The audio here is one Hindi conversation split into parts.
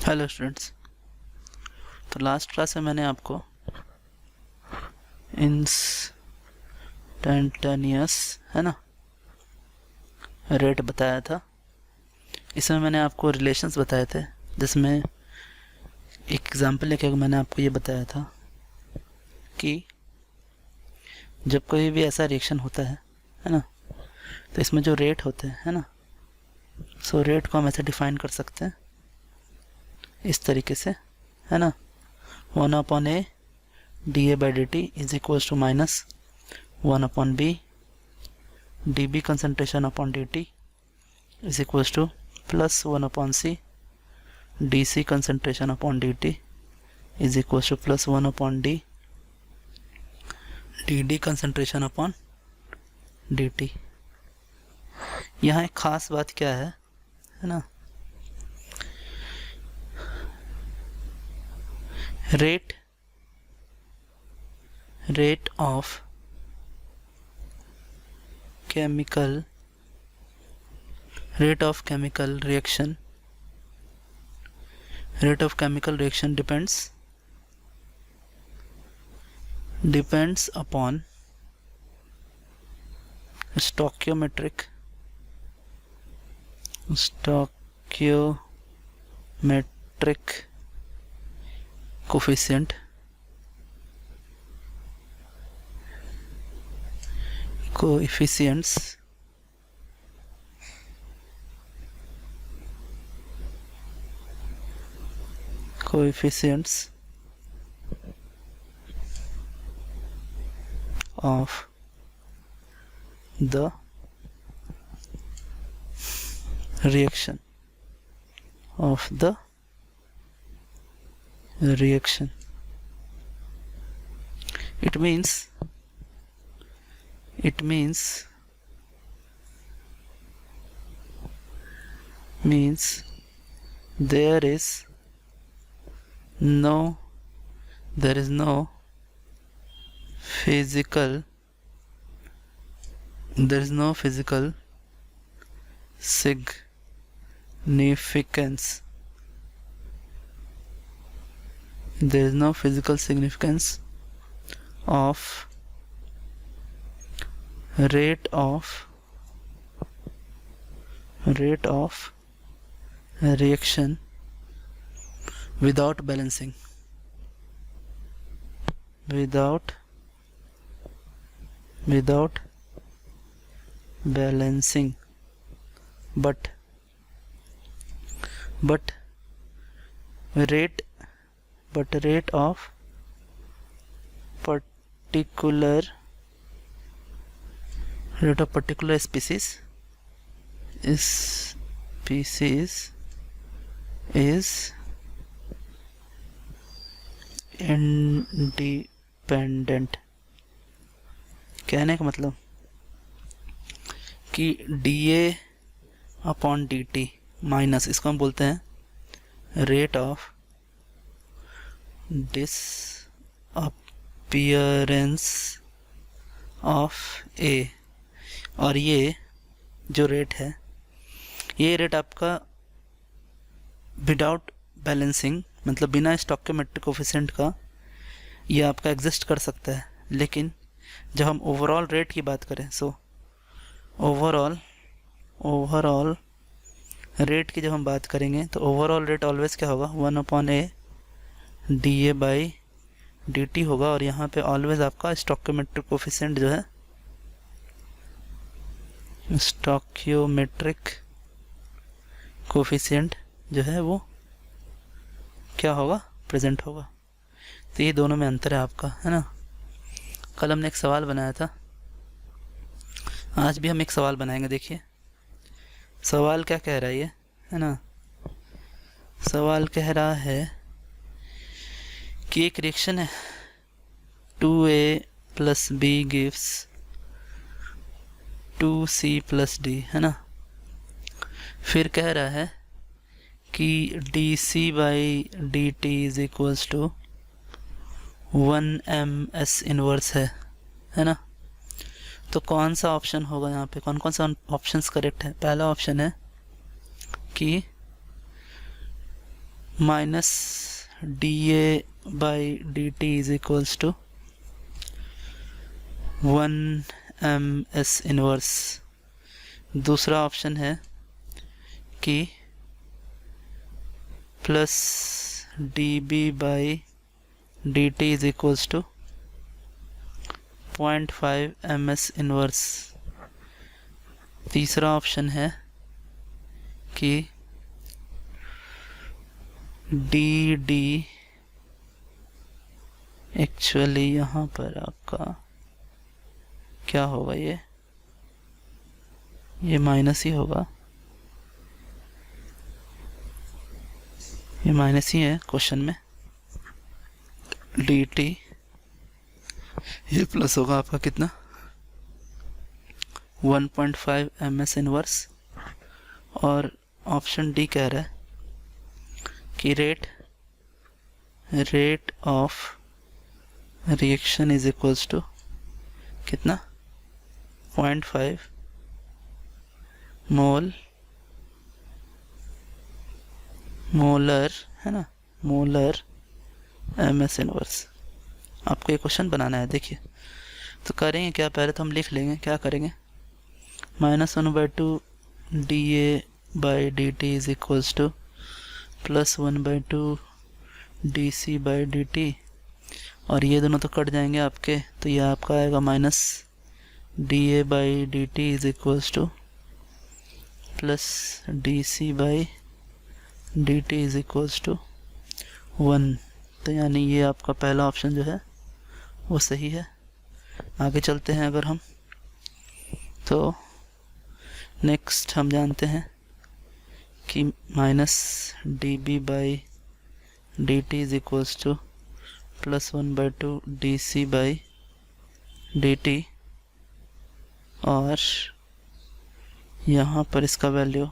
Hello students. तो लास्ट क्लास में मैंने आपको इंस्टेंटेनियस है ना रेट बताया था। इसमें मैंने आपको रिलेशंस बताए थे, जिसमें एक एग्जांपल लेके मैंने आपको ये बताया था कि जब कोई भी ऐसा रिएक्शन होता है ना, तो इसमें जो रेट होते हैं है ना, सो रेट को हम ऐसे डिफाइन कर सकते हैं इस तरीके से, है ना। 1/a dA/dt is equals to minus 1/b dB concentration upon dt is equals to plus 1/c dC concentration upon dt is equals to plus 1/d dd concentration upon dt। यहाँ एक खास बात क्या है ना, rate of chemical reaction depends upon stoichiometric coefficients of the reaction it means there is no physical significance of rate of reaction without balancing, but rate of particular species is independent। कहने का मतलब कि dA/dt माइनस, इसको हम बोलते हैं रेट ऑफ डिसअपियरेंस ऑफ ए। और ये जो रेट है, ये रेट आपका विदाउट बैलेंसिंग, मतलब बिना स्टोइकोमेट्रिक कोफिशिएंट का, ये आपका एग्जिस्ट कर सकता है। लेकिन जब हम ओवरऑल रेट की बात करें, सो ओवरऑल रेट की जब हम बात करेंगे, तो ओवरऑल रेट ऑलवेज क्या होगा, 1/a dA/dt होगा। और यहाँ पे ऑलवेज आपका स्टोइकोमेट्रिक कोफिशिएंट जो है, स्टोइकोमेट्रिक कोफिशिएंट जो है वो क्या होगा, प्रेजेंट होगा। तो ये दोनों में अंतर है आपका, है ना। कल हमने एक सवाल बनाया था, आज भी हम एक सवाल बनाएंगे। देखिए सवाल क्या कह रहा है ये, है ना। सवाल कह रहा है कि एक रिएक्शन है 2a + b gives 2c + d, है ना। फिर कह रहा है कि dC/dt is equals to 1 inverse है ना। तो कौन सा ऑप्शन होगा यहाँ पे, कौन सा ऑप्शंस करेक्ट है। पहला ऑप्शन है कि minus D A by D T is equals to 1 M S inverse. दूसरा ऑप्शन है कि plus D B by D T is equals to 0.5 M S inverse. तीसरा ऑप्शन है कि डी डी एक्चुअली यहाँ पर आपका क्या होगा, ये माइनस ही होगा, ये माइनस ही है क्वेश्चन में। डी टी ये प्लस होगा आपका कितना 1.5 एम एस इनवर्स। और ऑप्शन डी कह रहा है कि rate of reaction is equals to कितना 0.5 मोलर है ना, मोलर एम एस इनवर्स। आपको ये क्वेश्चन बनाना है। देखिए तो करेंगे क्या, पहले तो हम लिख लेंगे, क्या करेंगे, -1/2 D A by D T is equals to +1/2 D C by D T, और ये दोनों तो कट जाएंगे आपके, तो ये आपका आएगा minus D A by D T is equals to plus D C by D T is equals to 1। तो यानी ये आपका पहला ऑप्शन जो है वो सही है। आगे चलते हैं अगर हम, तो नेक्स्ट हम जानते हैं कि minus D B by D T is equals to +1/2 D C by D T, और यहाँ पर इसका वैल्यू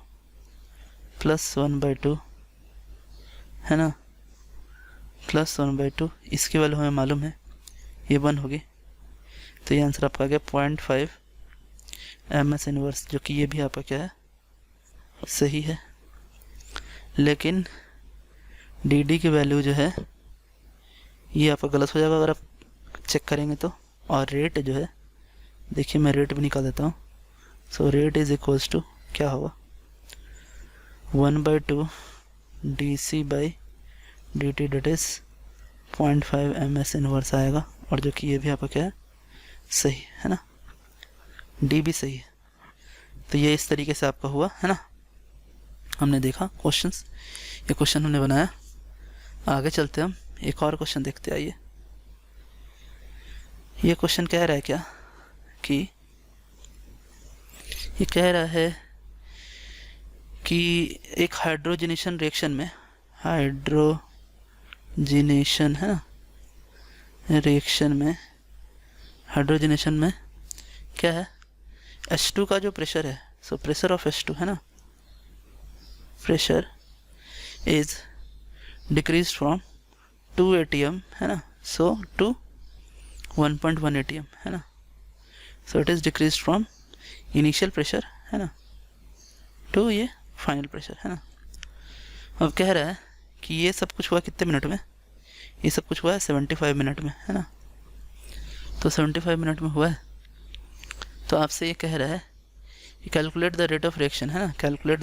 +1/2 है ना, +1/2, इसकी वैल्यू हमें मालूम है, ये 1 होगी। तो ये आंसर आपका आ गया 0.5 एम एस इनवर्स, जो कि ये भी आपका क्या है, सही है। लेकिन डी डी की वैल्यू जो है ये आपका गलत हो जाएगा अगर आप चेक करेंगे तो। और रेट जो है, देखिए मैं रेट भी निकाल देता हूँ। So rate is equals to क्या होगा 1/2 D C by D T, that is 0.5 M S inverse आएगा, और जो कि ये भी आपका क्या है, सही है ना, डी भी सही है। तो ये इस तरीके से आपका हुआ है ना, हमने देखा क्वेश्चंस, ये क्वेश्चन हमने बनाया। आगे चलते हम एक और क्वेश्चन देखते, आइए। ये क्वेश्चन कह रहा है क्या कि ये कह रहा है कि एक हाइड्रोजनेशन रिएक्शन में, हाइड्रोजनेशन है ना, रिएक्शन में, हाइड्रोजनेशन में क्या है, H2 का जो प्रेशर है, सो प्रेशर ऑफ H2 है ना, pressure is decrease from 2 atm है ना, सो टू 1.1 atm है ना, so it is decrease from initial pressure है ना टू ये फाइनल प्रेशर है ना। अब कह रहा है कि ये सब कुछ हुआ कितने मिनट में, ये सब कुछ हुआ है 75 मिनट में है ना। तो 75 मिनट में हुआ है, तो आपसे ये कह रहा है कि calculate the rate of reaction है ना, calculate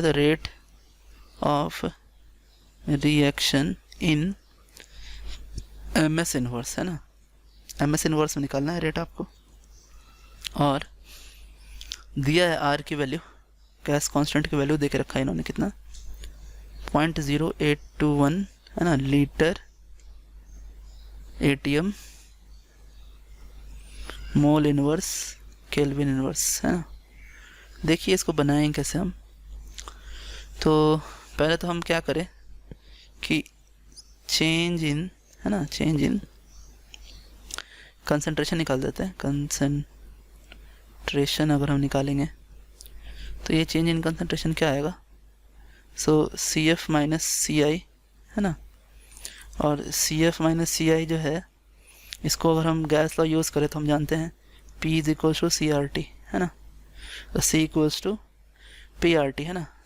the rate of reaction in M S inverse है ना, एम एस इनवर्स में निकालना है रेट आपको। और दिया है आर की वैल्यू, गैस कांस्टेंट की वैल्यू देके रखा है इन्होंने, कितना 0.0821 है ना, litre ATM mole inverse kelvin inverse है ना। देखिए इसको बनाएंगे कैसे हम, तो पहले तो हम क्या करें कि चेंज इन है ना, चेंज इन कंसंट्रेशन निकाल देते हैं। कंसंट्रेशन अगर हम निकालेंगे तो ये चेंज इन कंसंट्रेशन क्या आएगा, सो CF माइनस CI है ना। और CF माइनस CI जो है, इसको अगर हम गैस लॉ यूज़ करें तो हम जानते हैं P is equals to CRT है ना, तो C इक्वल्स टू PRT है ना।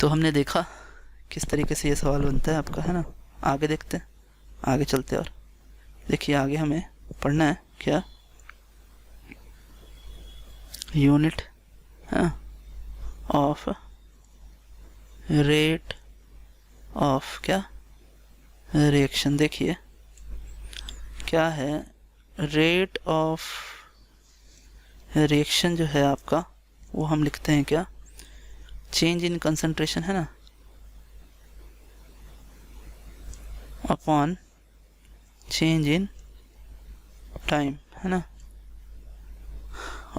तो हमने देखा किस तरीके से ये सवाल बनता है आपका, है ना। आगे देखते हैं, आगे चलते हैं। और देखिए आगे हमें पढ़ना है क्या, यूनिट ऑफ रेट ऑफ क्या, रिएक्शन। देखिए क्या है, रेट ऑफ रिएक्शन जो है आपका, वो हम लिखते हैं क्या, चेंज इन कंसंट्रेशन, है ना, अपॉन चेंज इन टाइम, है ना।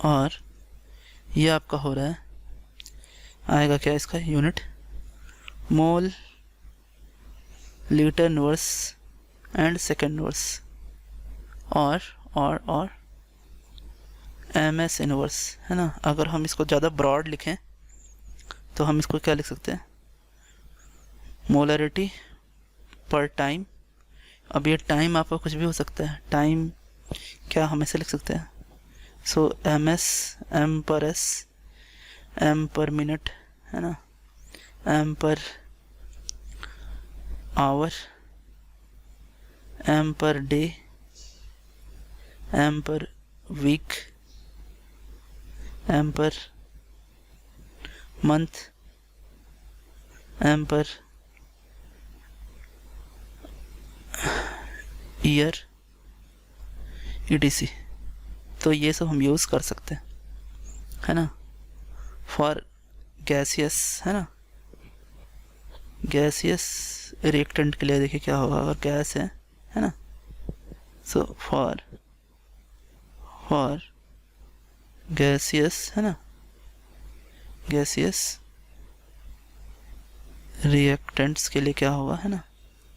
और ये आपका हो रहा है, आएगा क्या इसका unit, mole litre inverse and second inverse, और एम एस इनवर्स, है ना। अगर हम इसको ज़्यादा ब्रॉड लिखें तो हम इसको क्या लिख सकते हैं, मोलरिटी पर टाइम। अब ये टाइम आपका कुछ भी हो सकता है, टाइम क्या हम ऐसे लिख सकते हैं, so M S, M per S, M per minute, है ना, M per hour, M per day, M per week, M per month, M per year, ETC। तो ये सब हम यूज़ कर सकते हैं, है ना, फॉर गैसियस, है ना, गैसियस रिएक्टेंट के लिए। देखिए क्या होगा अगर गैस है ना, सो फॉर गैसियस, है ना, गैसियस रिएक्टेंट्स के लिए क्या होगा, है ना।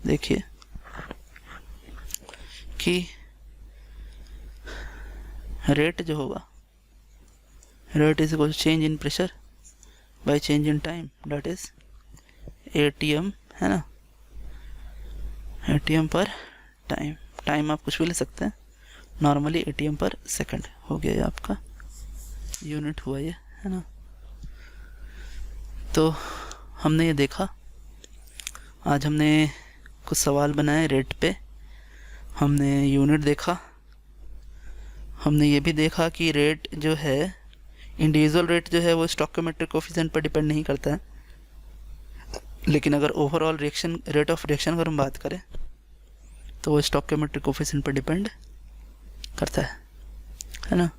देखिए कि रेट जो होगा, rate is equal change in pressure by change in time, that is ATM, है ना, ATM पर टाइम। टाइम आप कुछ भी ले सकते हैं, नॉर्मली ATM पर सेकंड हो गया ये आपका यूनिट हुआ ये, है ना। तो हमने ये देखा, आज हमने कुछ सवाल बनाए रेट पे, हमने यूनिट देखा, हमने ये भी देखा कि रेट जो है, इंडिविजुअल रेट जो है वो स्टोइकोमेट्रिक कोफिशिएंट पर डिपेंड नहीं करता है, लेकिन अगर overall reaction, rate of reaction अगर हम बात करें तो वो स्टोइकोमेट्रिक कोफिशिएंट पर डिपेंड करता है ना।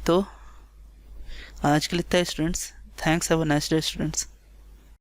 तो आज के लिए इतना students, thanks, have a nice day students.